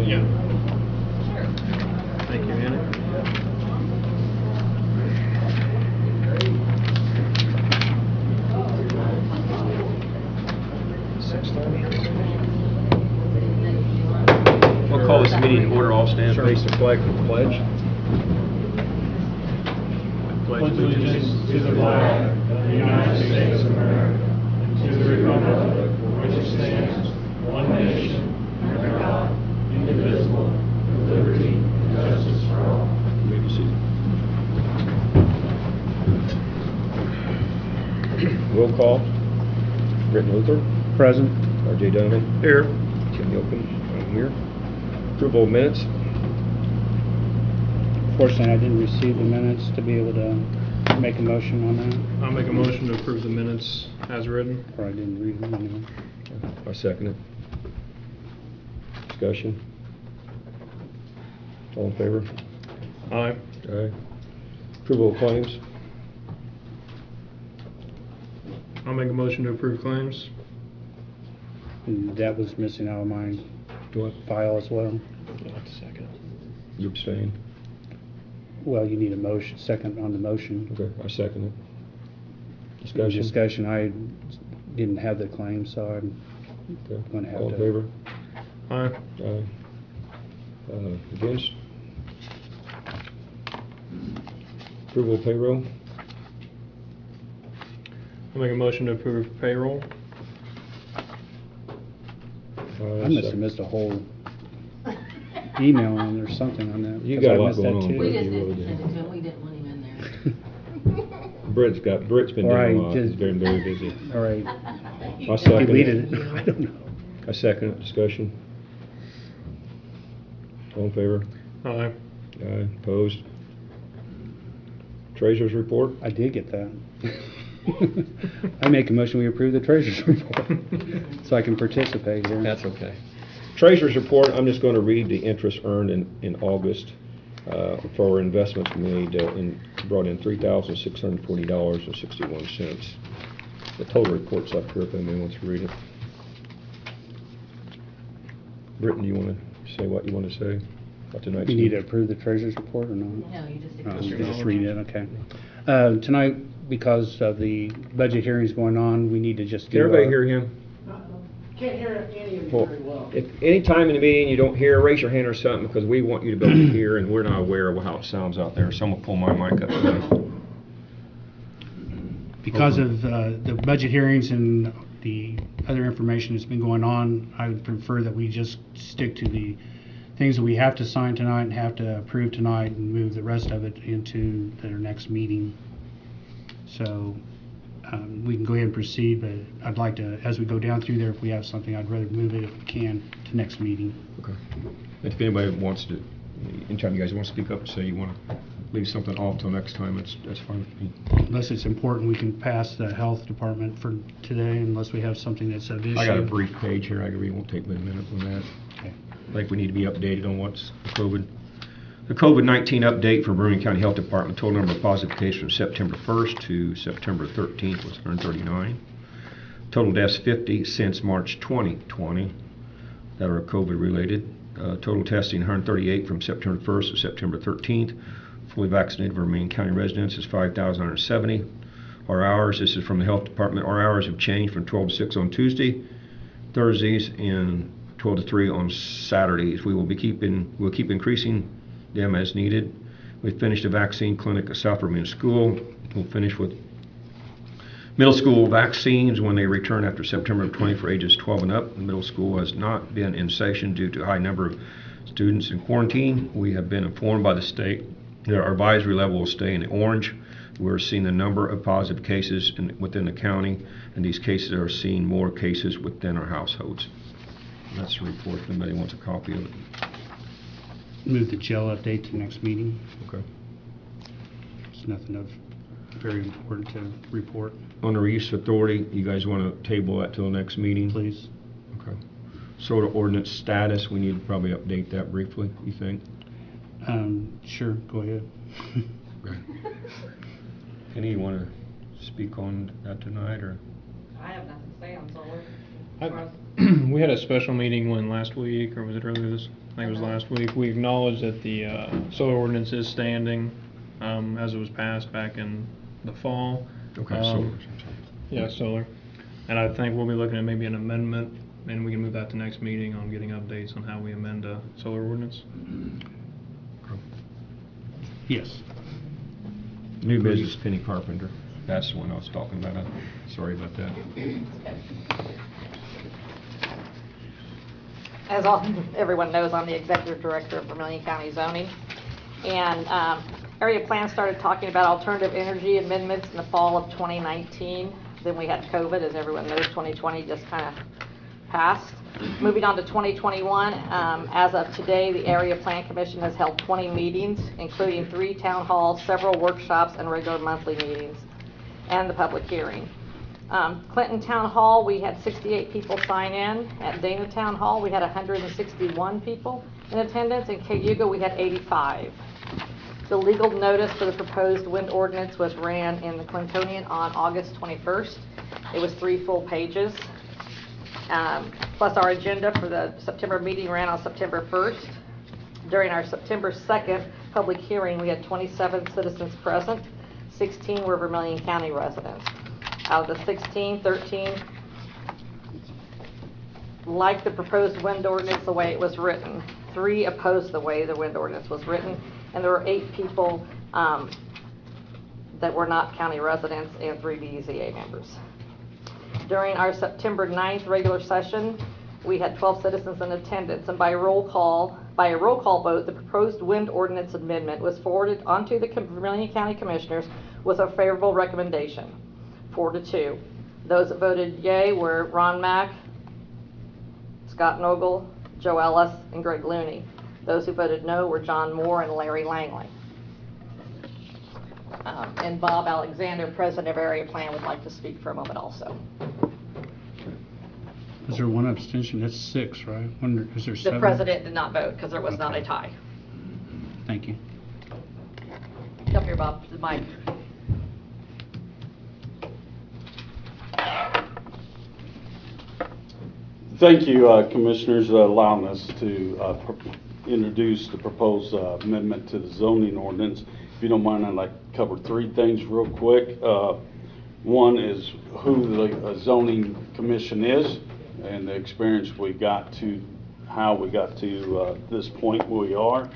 Yeah. Sure. Thank you, Annie. We'll call this meeting to order. All stand, face the flag for the pledge. Pledge allegiance to the flag of the United States of America and to the republic for which it stands, one nation, under God, indivisible, with liberty and justice for all. You may be seated. Roll call. Britton Luther. Present. R.J. Donovan. Here. Tim Yocum. I'm here. Approval of minutes. Fortunately, I didn't receive the minutes to be able to make a motion on that. I'll make a motion to approve the minutes as written. Or I didn't read them anyway. I second it. Discussion. All in favor? Aye. Aye. Approval of claims. I'll make a motion to approve claims. And that was missing out of my Do it. file as well. Second. You abstain. Well, you need a motion, second on the motion. Okay, I second it. In Discussion. discussion, I didn't have the claim, so I'm Okay. going to have All to. in favor? Aye. Aye. Against? Approval of payroll. I'll make a motion to approve payroll. I must have missed a whole email on or something on that. You 'cause got I a lot missed going that on, too. Brett. We just You didn't really send it did. to him, we didn't want him in there. Britt's been Or doing a I lot. just- He's very, very busy. All right. I second Deleted it. it. I don't know. I second it. Discussion. All in favor? Aye. Aye. Opposed? Treasurer's report. I did get that. I make a motion we approve the treasurer's report so I can participate here. That's okay. Treasurer's report, I'm just going to read the interest earned in August for our investments we made and brought in $3,640.61. The total report's up here if anybody wants to read it. Britton, you want to say what you want to say about tonight's You need to meeting? approve the treasurer's report or not? No, you just Oh, accept you it. just read it, okay. Tonight, because of the budget hearings going on, we need to just do. Can everybody hear him? Can't hear any of you Well, very well. if any time in the meeting you don't hear, raise your hand or something, because we want you to be able to hear, and we're not aware of how it sounds out there. Someone pull my mic up, please. Because of the budget hearings and the other information that's been going on, I would prefer that we just stick to the things that we have to sign tonight and have to approve tonight and move the rest of it into their next meeting. So we can go ahead and proceed, but I'd like to, as we go down through there, if we have something, I'd rather move it if we can to next meeting. Okay. If anybody wants to, anytime you guys want to speak up and say you want to leave something off till next time, that's fine with me. Unless it's important, we can pass the health department for today unless we have something that's of issue. I got a brief page here I can read, it won't take me a minute on that. Okay. I think we need to be updated on what's the COVID-19 update for Vermillion County Health Department. Total number of positive cases from September 1st to September 13th was 139. Total deaths 50 since March 2020 that are COVID related. Total testing 138 from September 1st to September 13th. Fully vaccinated Vermillion County residents is 5,170. Our hours, this is from the Health Department, our hours have changed from 12 to 6 on Tuesday, Thursdays, and 12 to 3 on Saturdays. We'll keep increasing them as needed. We finished a vaccine clinic at South Vermillion School. We'll finish with middle school vaccines when they return after September 20 for ages 12 and up. The middle school has not been in session due to a high number of students in quarantine. We have been informed by the state that our advisory level will stay in the orange. We're seeing the number of positive cases within the county, and these cases are seeing more cases within our households. And that's the report if anybody wants a copy of it. Move the jail update to next meeting. Okay. It's nothing of very important to report, On the reuse authority, you guys want to table that till the next meeting? please. Okay. Soda ordinance status, we need to probably update that briefly, you think? Sure, go ahead. Okay. Kenny, you want to speak on that tonight, or? I have nothing to say on solar. We had a special meeting last week, or was it earlier this? I think it was last week, we acknowledged that the solar ordinance is standing as it was passed back in the fall. Okay, solar. Yeah, solar. And I think we'll be looking at maybe an amendment, and we can move that to next meeting on getting updates on how we amend a solar ordinance. Yes. New business, Penny Carpenter. That's the one I was talking about. Sorry about that. As everyone knows, I'm the executive director of Vermilion County Zoning. And area plan started talking about alternative energy amendments in the fall of 2019. Then we had COVID, as everyone knows, 2020 just kind of passed. Moving on to 2021, as of today, the Area Plan Commission has held 20 meetings, including 3 town halls, several workshops, and regular monthly meetings, and the public hearing. Clinton Town Hall, we had 68 people sign in. At Dana Town Hall, we had 161 people in attendance. In Cayuga, we had 85. The legal notice for the proposed wind ordinance was ran in the Clintonian on August 21st. It was 3 full pages. Plus our agenda for the September meeting ran on September 1st. During our September 2nd public hearing, we had 27 citizens present. 16 were Vermilion County residents. Out of the 16, 13 liked the proposed wind ordinance the way it was written. 3 opposed the way the wind ordinance was written, and there were 8 people that were not county residents and 3 BZA members. During our September 9th regular session, we had 12 citizens in attendance, and by a roll call vote, the proposed wind ordinance amendment was forwarded onto the Vermilion County Commissioners with a favorable recommendation, 4-2. Those that voted yay were Ron Mack, Scott Nogel, Joe Ellis, and Greg Looney. Those who voted no were John Moore and Larry Langley. And Bob Alexander, president of Area Plan, would like to speak for a moment also. Is there 1 abstention? That's 6, right? Is there 7? The president did not vote because there was not a tie. Thank you. Come here, Bob, to the mic. Thank you, Commissioners, allowing us to introduce the proposed amendment to the zoning ordinance. If you don't mind, I'd like to cover 3 things real quick. One is who the zoning commission is and the experience we got to, how we got to this point where we are,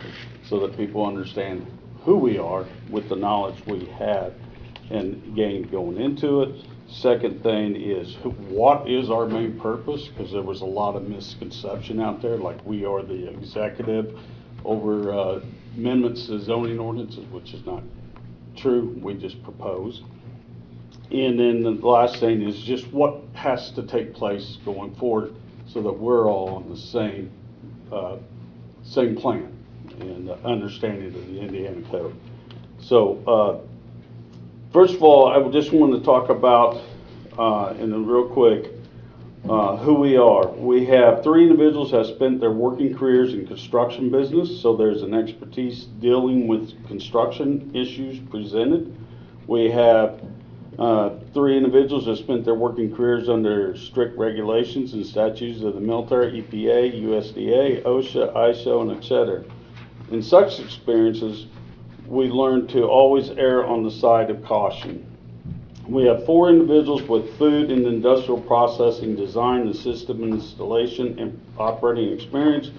so that people understand who we are with the knowledge we had and gained going into it. Second thing is what is our main purpose, because there was a lot of misconception out there, like we are the executive over amendments to zoning ordinances, which is not true. We just propose. And then the last thing is just what has to take place going forward so that we're all on the same plan and understanding of the Indiana Code. So first of all, I just want to talk about, and then real quick, who we are. We have 3 individuals that have spent their working careers in construction business, so there's an expertise dealing with construction issues presented. We have 3 individuals that spent their working careers under strict regulations and statutes of the military, EPA, USDA, OSHA, ISO, and etc. In such experiences, we learn to always err on the side of caution. We have 4 individuals with food and industrial processing design and system installation and operating experience.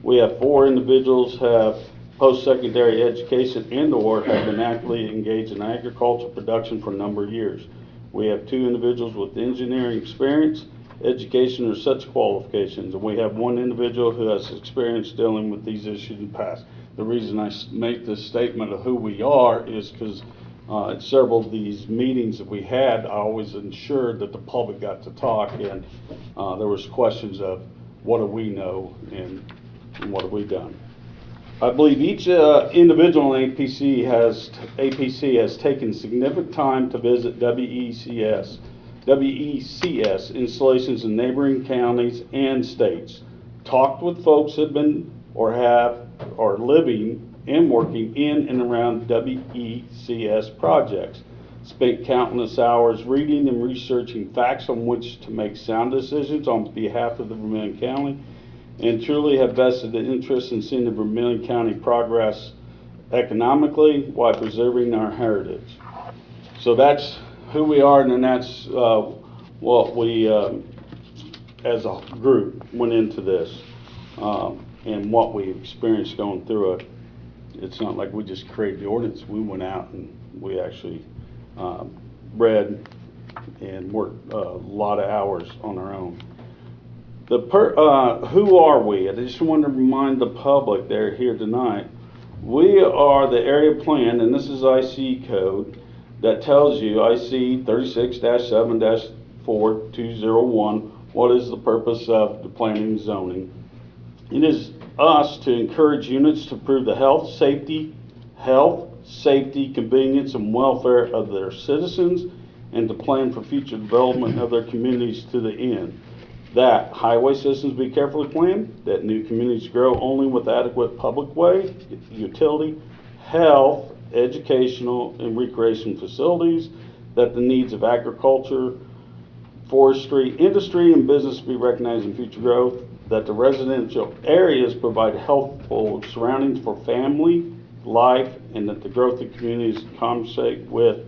We have 4 individuals have post-secondary education and/or have been actively engaged in agricultural production for a number of years. We have 2 individuals with engineering experience, education, or such qualifications, and we have 1 individual who has experience dealing with these issues in the past. The reason I make this statement of who we are is because at several of these meetings that we had, I always ensured that the public got to talk, and there was questions of what do we know and what have we done. I believe each individual in APC has taken significant time to visit WECS installations in neighboring counties and states, talked with folks that have been or living and working in and around WECS projects, spent countless hours reading and researching facts on which to make sound decisions on behalf of the Vermilion County, and truly have vested an interest in seeing the Vermilion County progress economically while preserving our heritage. So that's who we are, and then that's what we, as a group, went into this, and what we experienced going through it. It's not like we just created the ordinance. We went out and we actually read and worked a lot of hours on our own. Who are we? I just want to remind the public that are here tonight. We are the area plan, and this is IC code that tells you, IC 36-7-4201, what is the purpose of the planning and zoning. It is us to encourage units to improve the health, safety, convenience, and welfare of their citizens, and to plan for future development of their communities to the end that highway systems be carefully planned, that new communities grow only with adequate public way, utility, health, educational, and recreation facilities, that the needs of agriculture, forestry, industry, and business be recognized in future growth, that the residential areas provide healthful surroundings for family, life, and that the growth of communities compensate with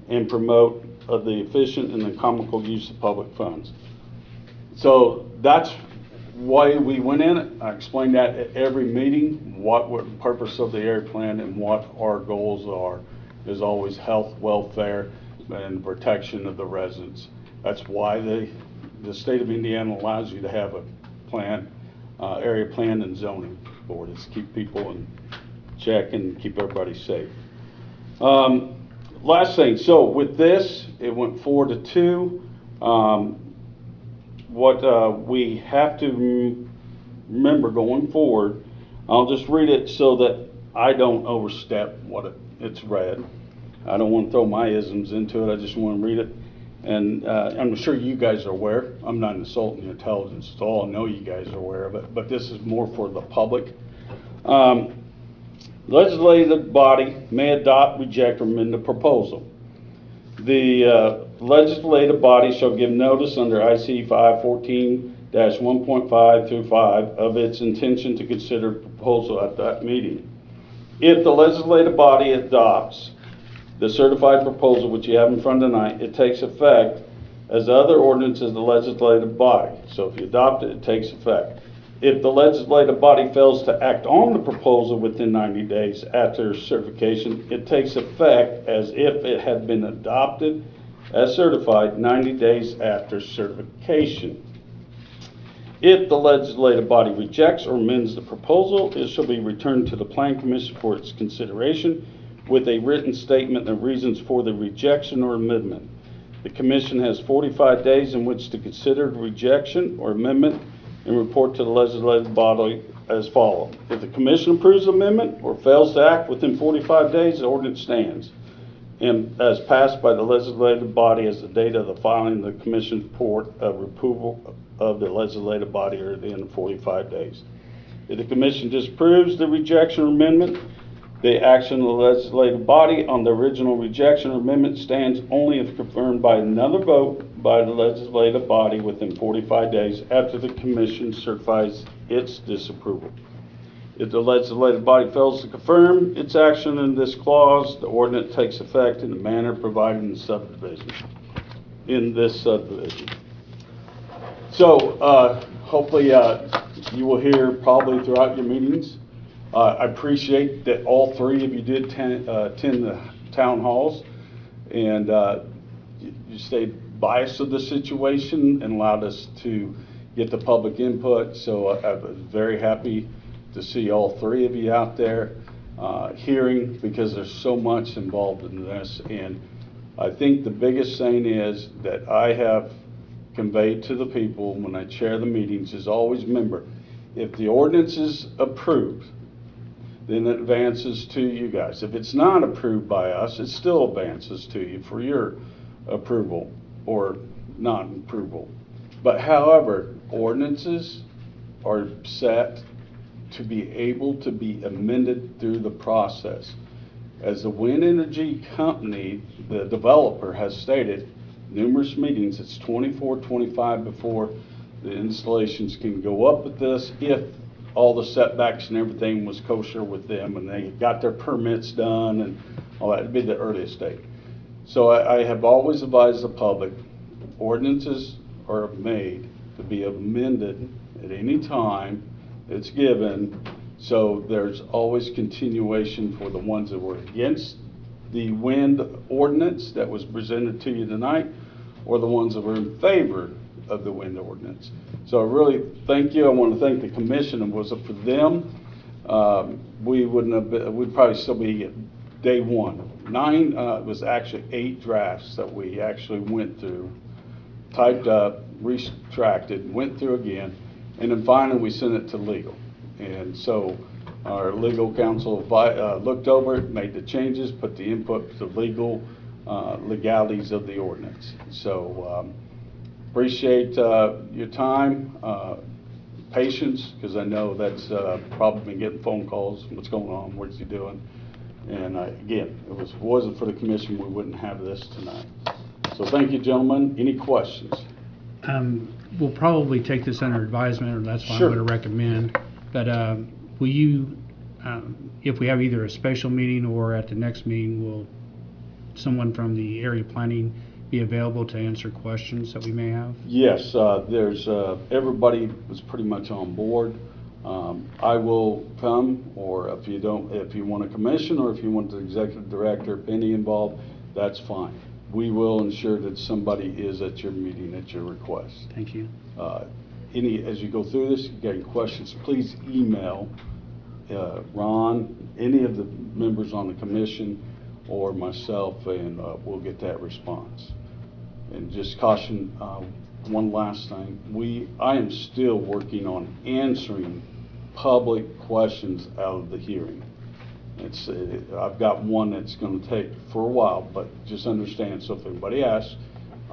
and promote the efficient and economical use of public funds. So that's why we went in it. I explained that at every meeting, what the purpose of the area plan and what our goals are. Is always health, welfare, and protection of the residents. That's why the state of Indiana allows you to have a plan, area plan and zoning board. Is to keep people in check and keep everybody safe. Last thing, so with this, it went 4-2. What we have to remember going forward, I'll just read it so that I don't overstep what it's read. I don't want to throw my isms into it. I just want to read it. And I'm sure you guys are aware. I'm not insulting your intelligence at all. I know you guys are aware of it. But this is more for the public. Legislative body may adopt, reject, or amend the proposal. The legislative body shall give notice under IC 514-1.5 through 5 of its intention to consider proposal at that meeting. If the legislative body adopts the certified proposal, which you have in front tonight, it takes effect as the other ordinance of the legislative body. So if you adopt it, it takes effect. If the legislative body fails to act on the proposal within 90 days after certification, it takes effect as if it had been adopted as certified 90 days after certification. If the legislative body rejects or amends the proposal, it shall be returned to the Planning Commission for its consideration with a written statement of reasons for the rejection or amendment. The Commission has 45 days in which to consider the rejection or amendment and report to the legislative body as follows. If the Commission approves the amendment or fails to act within 45 days, the ordinance stands and as passed by the legislative body as the date of the filing of the Commission's report of approval of the legislative body or at the end of 45 days. If the Commission disapproves the rejection or amendment, the action of the legislative body on the original rejection or amendment stands only if confirmed by another vote by the legislative body within 45 days after the Commission certifies its disapproval. If the legislative body fails to confirm its action in this clause, the ordinance takes effect in the manner provided in the subdivision. So hopefully you will hear probably throughout your meetings. I appreciate that all three of you did attend the town halls, and you stayed biased of the situation and allowed us to get the public input. So I was very happy to see all three of you out there hearing, because there's so much involved in this. And I think the biggest thing is that I have conveyed to the people when I chair the meetings is always remember, if the ordinance is approved, then it advances to you guys. If it's not approved by us, it still advances to you for your approval or non-approval. But however, ordinances are set to be able to be amended through the process. As the wind energy company, the developer, has stated numerous meetings, it's 24, 25 before The installations can go up with this if all the setbacks and everything was kosher with them and they got their permits done and all that. It'd be the earliest date. So I have always advised the public, ordinances are made to be amended at any time it's given. So there's always continuation for the ones that were against the wind ordinance that was presented to you tonight, or the ones that were in favor of the wind ordinance. So I really thank you. I want to thank the commission. And was it for them, we wouldn't have been, we'd probably still be at day one. It was actually 8 drafts that we actually went through, typed up, retracted, went through again, and then finally we sent it to legal. And so our legal counsel looked over it, made the changes, put the input to legal legalities of the ordinance. So appreciate your time, patience, because I know that's probably been getting phone calls, what's going on, what's he doing? And again, if it wasn't for the commission, we wouldn't have this tonight. So thank you, gentlemen. Any questions? We'll probably take this under advisement, or that's what Sure. I'm going to recommend. But will you, if we have either a special meeting or at the next meeting, will someone from the area planning be available to answer questions that we may have? Yes, there's, everybody was pretty much on board. I will come, or if you want a commission, or if you want the executive director, Penny involved, that's fine. We will ensure that somebody is at your meeting at your request. Thank you. As you go through this, if you got any questions, please email Ron, any of the members on the commission, or myself, and we'll get that response. And just caution, one last thing, I am still working on answering public questions out of the hearing. I've got one that's going to take for a while, but just understand, so if anybody asks,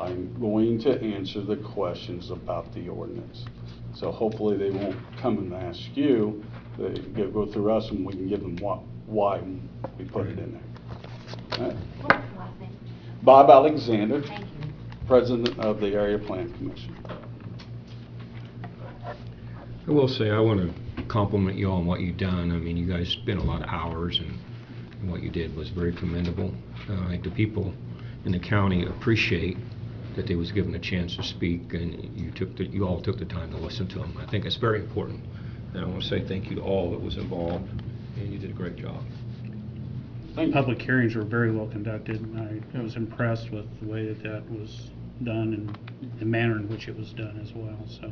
I'm going to answer the questions about the ordinance. So hopefully they won't come and ask you, they go through us and we can give them why we put it in there. All right. What's the last name? Bob Alexander, Thank you. President of the Area Plan Commission. I will say, I want to compliment you on what you've done. I mean, you guys spent a lot of hours, and what you did was very commendable. I think the people in the county appreciate that they was given a chance to speak, and you all took the time to listen to them. I think it's very important. And I want to say thank you to all that was involved, and you did a great job. Thank you. Public hearings were very well conducted. I was impressed with the way that was done and the manner in which it was done as well. So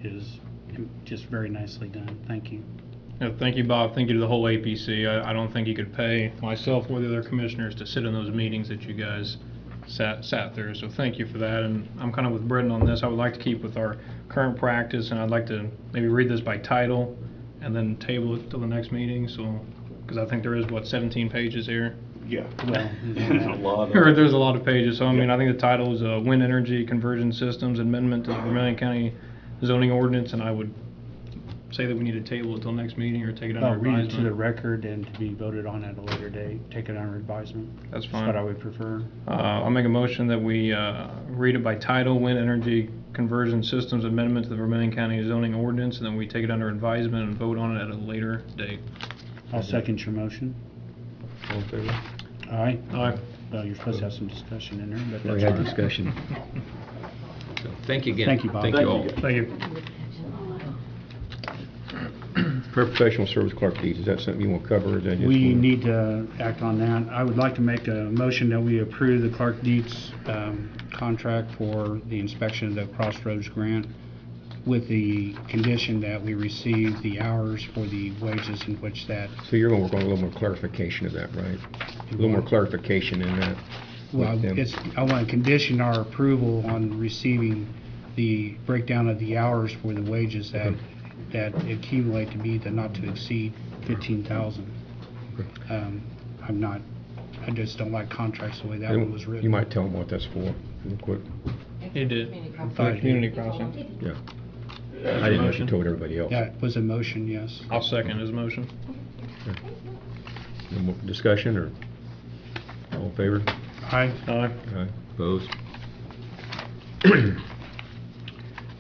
it is just very nicely done. Thank you. Yeah, thank you, Bob. Thank you to the whole APC. I don't think you could pay myself or the other commissioners to sit in those meetings that you guys sat through. So thank you for that. And I'm kind of with Brendan on this. I would like to keep with our current practice, and I'd like to maybe read this by title and then table it till the next meeting. So, because I think there is, what, 17 pages here? Yeah. Well, A lot Or of, there's a lot of pages. So, I mean, I think the title is Wind Energy Conversion Systems Amendment to the Vermilion County Zoning Ordinance, and I would say that we need to table it till next meeting or take it I'll under read it to the advisement. record and to be voted on at a later date. Take it under advisement. That's That's fine. what I would prefer. I'll make a motion that we read it by title, Wind Energy Conversion Systems Amendment to the Vermilion County Zoning Ordinance, and then we take it under advisement and vote on it at a later date. I'll second your motion. All in favor? Aye. Aye. Well, you're supposed to have some discussion in there, but We that's had all right. discussion. So, thank you again. Thank you, Bob. Thank Thank you you. all. Thank you. Professional service clerk deeds, is that something you want to cover? Or is that just We one? need to act on that. I would like to make a motion that we approve the Clerk Dietz contract for the inspection of the Crossroads grant with the condition that we receive the hours for the wages in which that, So you're going to work on a little more clarification of that, right? A little more clarification in that. well, with them. I want to condition our approval on receiving the breakdown of the hours for the wages that accumulate to be not to exceed 15,000. I just don't like contracts the way that one was written. You might tell them what that's for, real quick. He did. For the community crossing. Yeah. I didn't know if you told everybody else. That was a motion, yes. I'll second his motion. Any more discussion, or all in favor? Aye. Aye. Aye. Opposed?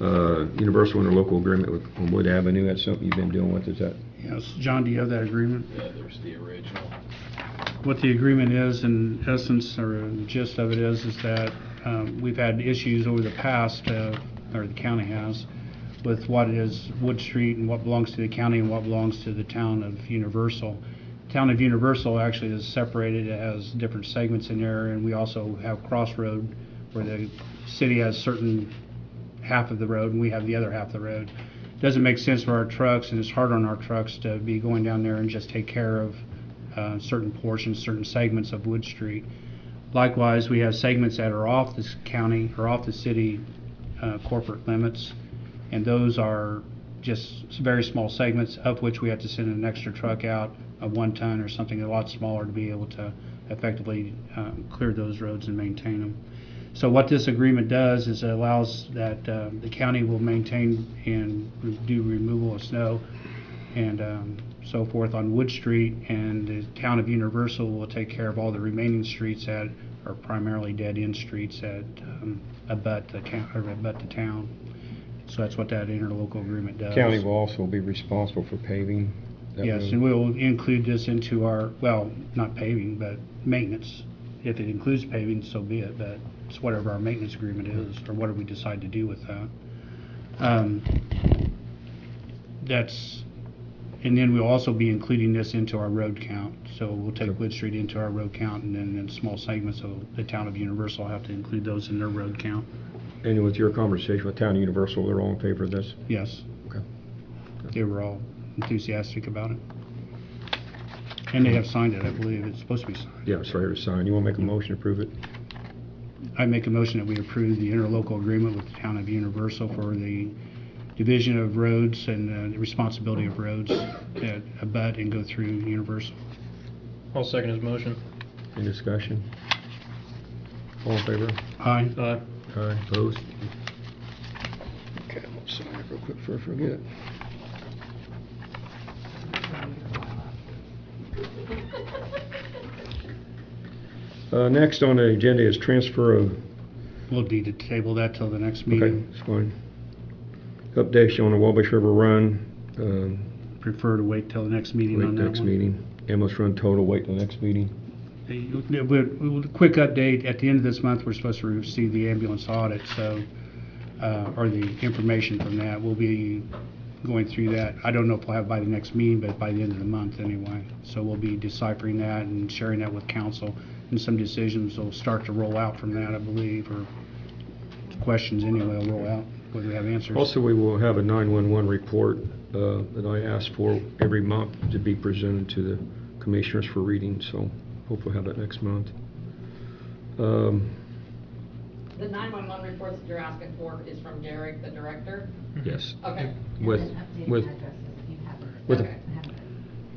Universal Interlocal Agreement on Wood Avenue, that's something you've been dealing with, is that? Yes, John, do you have that agreement? Yeah, there's the original. What the agreement is, in essence, or the gist of it is that we've had issues over the past, or the county has, with what is Wood Street and what belongs to the county and what belongs to the town of Universal. Town of Universal actually is separated, it has different segments in there, and we also have Crossroad, where the city has certain half of the road and we have the other half of the road. Doesn't make sense for our trucks, and it's hard on our trucks to be going down there and just take care of certain portions, certain segments of Wood Street. Likewise, we have segments that are off this county or off the city corporate limits, and those are just very small segments, of which we have to send an extra truck out, a 1 ton or something a lot smaller, to be able to effectively clear those roads and maintain them. So what this agreement does is it allows that the county will maintain and do removal of snow and so forth on Wood Street, and the town of Universal will take care of all the remaining streets that are primarily dead-end streets that abut the town. So that's what that interlocal agreement does. County will also be responsible for paving that Yes, road. and we'll include this into our, well, not paving, but maintenance. If it includes paving, so be it, but it's whatever our maintenance agreement is, or whatever we decide to do with that. And then we'll also be including this into our road count. So we'll take Wood Street into our road count, and then in small segments, so the town of Universal will have to include those in their road count. And with your conversation with Town of Universal, they're all in favor of this? Yes, Okay. they were all enthusiastic about it. And they have signed it, I believe. It's supposed to be signed. Yeah, it's right here to sign. You want to make a motion to approve it? I make a motion that we approve the interlocal agreement with the town of Universal for the division of roads and the responsibility of roads that abut and go through Universal. I'll second his motion. Any discussion? All in favor? Aye. Aye. Aye, opposed? Okay, I'm gonna sign it real quick before I forget. Next on the agenda is transfer of, We'll need to table that till the next okay, meeting. that's fine. Update on the Wabash River Run, Prefer to wait till the next meeting wait on that next one. meeting. Ambulance Run total, wait till the next meeting. Quick update, at the end of this month, we're supposed to receive the ambulance audit, so, or the information from that. We'll be going through that. I don't know if we'll have it by the next meeting, but by the end of the month anyway. So we'll be deciphering that and sharing that with council, and some decisions will start to roll out from that, I believe, or questions anyway will roll out, whether we have answers. Also, we will have a 911 report that I ask for every month to be presented to the commissioners for reading, so hopefully we'll have that next month. The 911 reports that you're asking for is from Derek, the director? Yes. Okay. With Okay.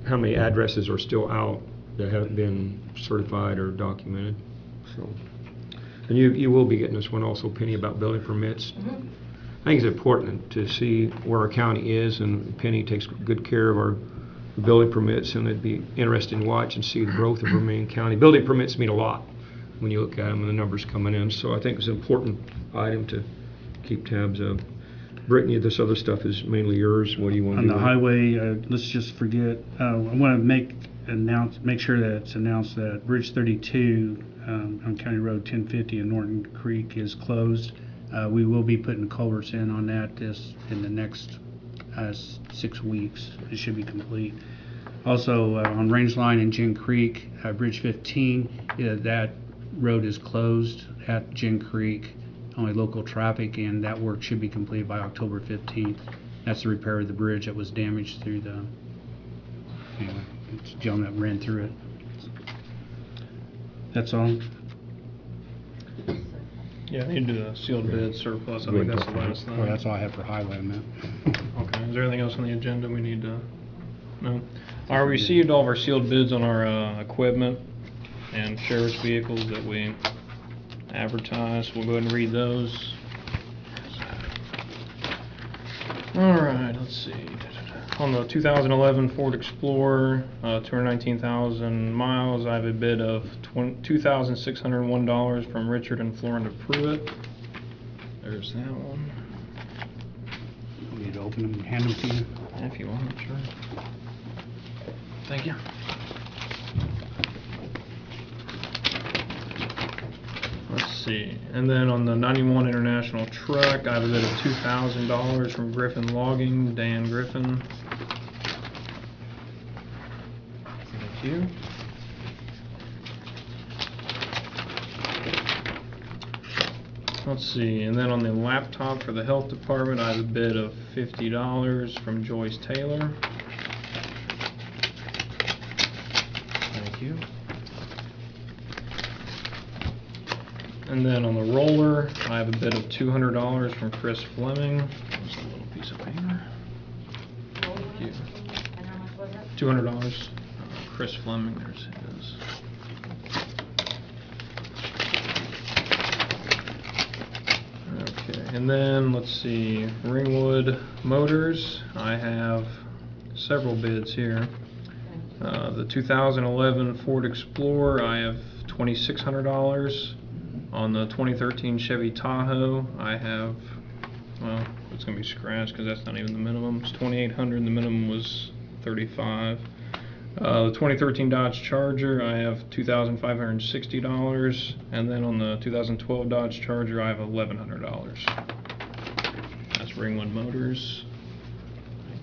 how many addresses are still out that haven't been certified or documented, so. And you will be getting this one also, Penny, about building permits. Mhm. I think it's important to see where our county is, and Penny takes good care of our building permits, and it'd be interesting to watch and see the growth of Vermillion County. Building permits mean a lot when you look at them and the numbers coming in, so I think it's an important item to keep tabs of. Brittany, this other stuff is mainly yours. What do you want to On do? the with it? highway, let's just forget, I want to make sure that it's announced that Bridge 32 on County Road 1050 in Norton Creek is closed. We will be putting culverts in on that in the next 6 weeks. It should be complete. Also, on Range Line in Gin Creek, Bridge 15, that road is closed at Gin Creek, only local traffic, and that work should be completed by October 15th. That's the repair of the bridge that was damaged through anyway, it's a gentleman that ran through it. That's all. Yeah, I need to do the sealed bid surplus. I think that's the last thing. Well, that's all I have for highway, man. Okay, is there anything else on the agenda we need to, no? I received all of our sealed bids on our equipment and sheriff's vehicles that we advertised. We'll go ahead and read those. Alright, let's see. On the 2011 Ford Explorer, 219,000 miles, I have a bid of $2,601 from Richard and Florinda Pruitt. There's that one. open them and hand them to you. If you want, sure. Thank you. Let's see, and then on the 91 International truck, I have a bid of $2,000 from Griffin Logging, Dan Griffin. Thank you. Let's see, and then on the laptop for the health department, I have a bid of $50 from Joyce Taylor. Thank you. And then on the roller, I have a bid of $200 from Chris Fleming. Just a little piece of paper. Thank you. And how much was it? $200. Chris Fleming, there's his. Okay, and then let's see, Ringwood Motors. I have several bids here. The 2011 Ford Explorer, I have $2,600. On the 2013 Chevy Tahoe, I have, well, it's going to be scratched because that's not even the minimum. It's $2,800. The minimum was $3,500. The 2013 Dodge Charger, I have $2,560, and then on the 2012 Dodge Charger, I have $1,100. That's Ringwood Motors.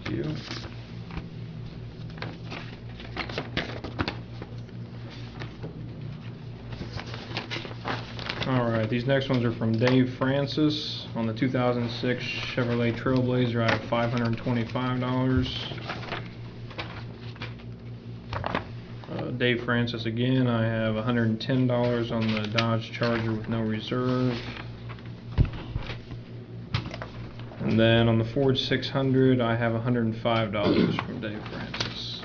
Thank you. Alright, these next ones are from Dave Francis. On the 2006 Chevrolet Trailblazer, I have $525. Dave Francis again, I have $110 on the Dodge Charger with no reserve. And then on the Ford 600, I have $105 from Dave Francis.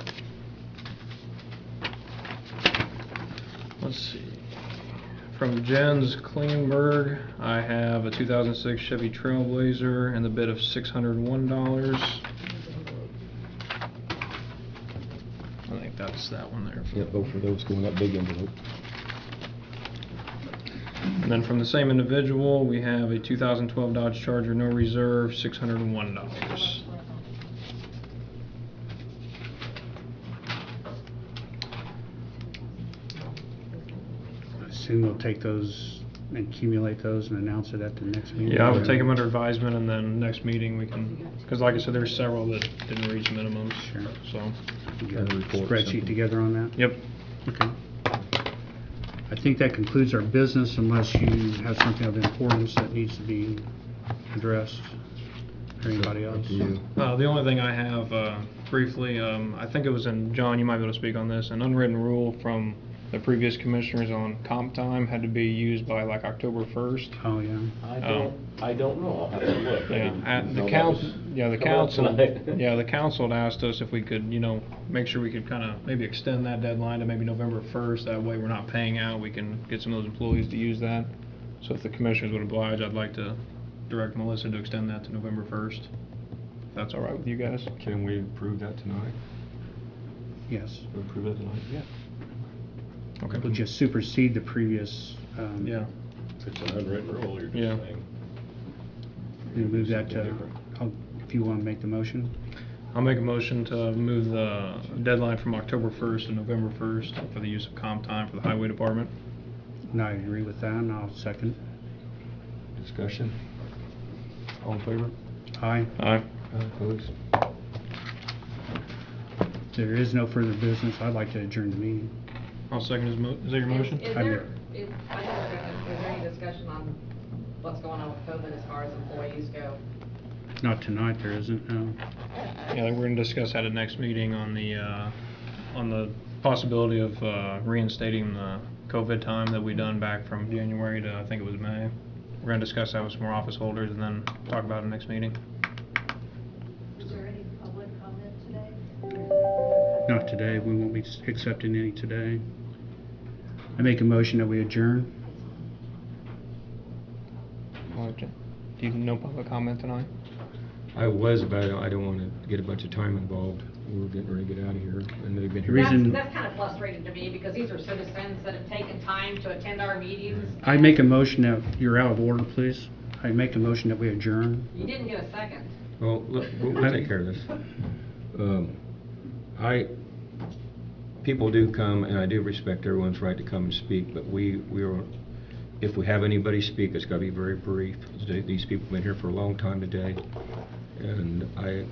Let's see. From Jens Klingberg, I have a 2006 Chevy Trailblazer and the bid of $601. I think that's that one there. Yeah, both of those go in that big envelope. And then from the same individual, we have a 2012 Dodge Charger, no reserve, $601. I assume we'll take those and accumulate those and announce it at the next meeting. Yeah, I would take them under advisement, and then next meeting we can, because like I said, there's several that didn't reach minimums. Sure. So, You got a Report or spreadsheet something. together on that? yep. Okay. I think that concludes our business unless you have something of importance that needs to be addressed. Or anybody Up else? to you. The only thing I have briefly, I think it was in, John, you might be able to speak on this, an unwritten rule from the previous commissioners on comp time had to be used by like October 1st. Oh, yeah. I don't know, I'll have to look. Yeah, I didn't the know that council, was yeah, the coming up council, tonight. yeah, the council had asked us if we could, make sure we could kind of maybe extend that deadline to maybe November 1st. That way we're not paying out. We can get some of those employees to use that. So if the commissioners would oblige, I'd like to direct Melissa to extend that to November 1st. If that's all right with you guys? Can we approve that tonight? Yes. We'll approve that tonight? Yeah. Okay. We'll just supersede the previous, Yeah, It's an unwritten rule, you're Yeah. just saying. we'll move that to, if you want to make the motion. I'll make a motion to move the deadline from October 1st to November 1st for the use of comp time for the highway department. And I agree with that, and I'll second. Discussion? All in favor? Aye. Aye. Opposed? If there is no further business, I'd like to adjourn the meeting. I'll second his is that your motion? Is I there, is there any discussion on what's going on with COVID as far as employees go? Not tonight, there isn't, no. Yeah, we're gonna discuss at the next meeting on the possibility of reinstating the COVID time that we done back from January to, I think it was May. We're gonna discuss that with some more office holders and then talk about it next meeting. Is there any public comment today? Not today, we won't be accepting any today. I make a motion that we adjourn. Do you no public comment tonight? I was, but I don't want to get a bunch of time involved. We were getting ready to get out of here, and they've been here. Reason- That's kind of frustrating to me, because these are citizens that have taken time to attend our meetings. I make a motion that, you're out of order, please. I make a motion that we adjourn. You didn't get a second. Well, look, we'll take care of this. People do come, and I do respect everyone's right to come and speak, but if we have anybody speak, it's gotta be very brief. These people have been here for a long time today, and I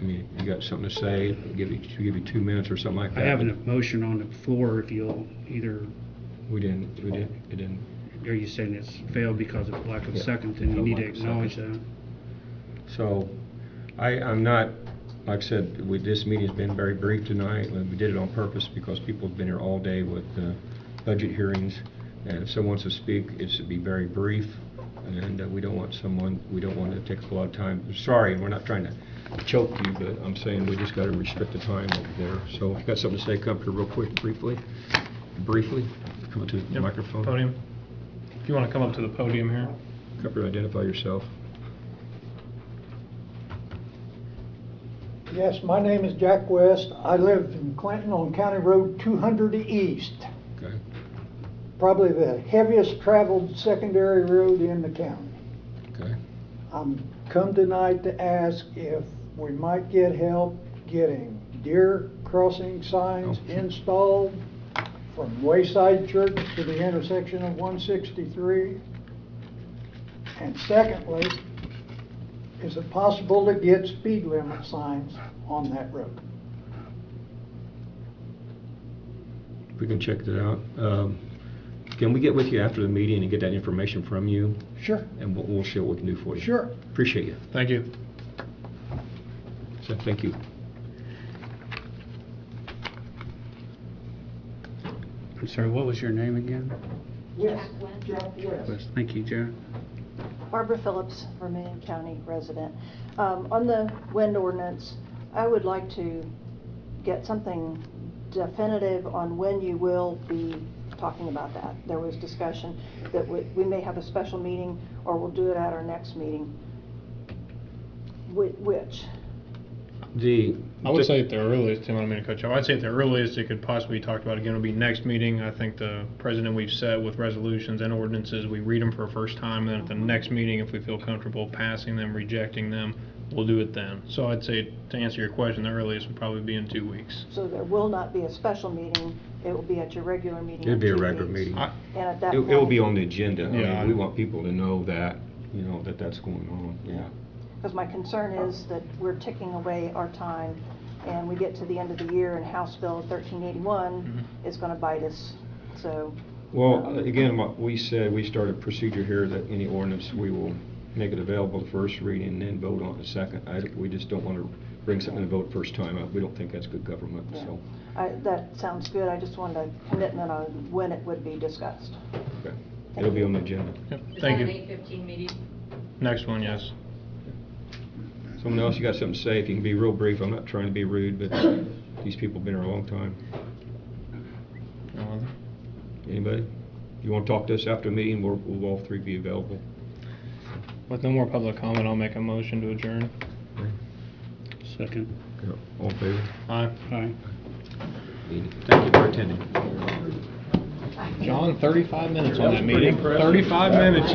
mean, you got something to say, give you 2 minutes or something like that. I have a motion on the floor if you'll either, It didn't. are you saying it's failed because of lack of Yeah, second, then you no need to lack of acknowledge second. that. So, I'm not, like I said, this meeting's been very brief tonight. We did it on purpose because people have been here all day with budget hearings. And if someone wants to speak, it should be very brief. And we don't want to take up a lot of time. Sorry, we're not trying to choke you, but I'm saying we just got to restrict the time over there. So if you've got something to say, come up here real quick, briefly. Come up to the Yep, microphone. Podium. If you want to come up to the podium here. Come up here, identify yourself. Yes, my name is Jack West. I live in Clinton on County Road 200 East, Okay. probably the heaviest traveled secondary road in the county. Okay. I'm come tonight to ask if we might get help getting deer crossing signs Oh. installed from Wayside Church to the intersection of 163. And secondly, is it possible to get speed limit signs on that road? We can check that out. Can we get with you after the meeting and get that information from you? Sure. And we'll see what we can do for you. Sure. Appreciate you. Thank you. So, thank you. I'm sorry, what was your name again? Yes, Jack West. West. Thank you, Jack. Barbara Phillips, Vermillion County resident. On the wind ordinance, I would like to get something definitive on when you will be talking about that. There was discussion that we may have a special meeting, or we'll do it at our next meeting. Which? I would say at the earliest, Tim, I don't mean to cut you off. I'd say at the earliest it could possibly be talked about again would be next meeting. I think the precedent we've set with resolutions and ordinances, we read them for a first time, and then at the next meeting, if we feel comfortable passing them, rejecting them, we'll do it then. So I'd say, to answer your question, the earliest would probably be in 2 weeks. So there will not be a special meeting, it will be at your regular meeting in It'd be a 2 regular weeks. meeting. And at that It will point- be on the agenda. I Yeah. mean, we want people to know that, that's going on, yeah. Because my concern is that we're ticking away our time, and we get to the end of the year, and House Bill 1381 is going to bite us, so. Well, again, what we said, we started procedure here that any ordinance, we will make it available the first reading and then vote on the second. We just don't want to bring something to vote first time out. We don't think that's good government, Yeah. so. That sounds good, I just wanted a commitment on when it would be discussed. Okay. It'll be on the agenda. Yep, Is thank that you. an 8:15 meeting? Next one, yes. Someone else, you got something to say? If you can be real brief, I'm not trying to be rude, but these people have been here a long time. No other? Anybody? You want to talk to us after the meeting? We'll all three be available. With no more public comment, I'll make a motion to adjourn. Second. Okay. All in favor? Aye. Aye. Thank you for attending. John, 35 minutes on That that was pretty meeting. impressive. 35 minutes.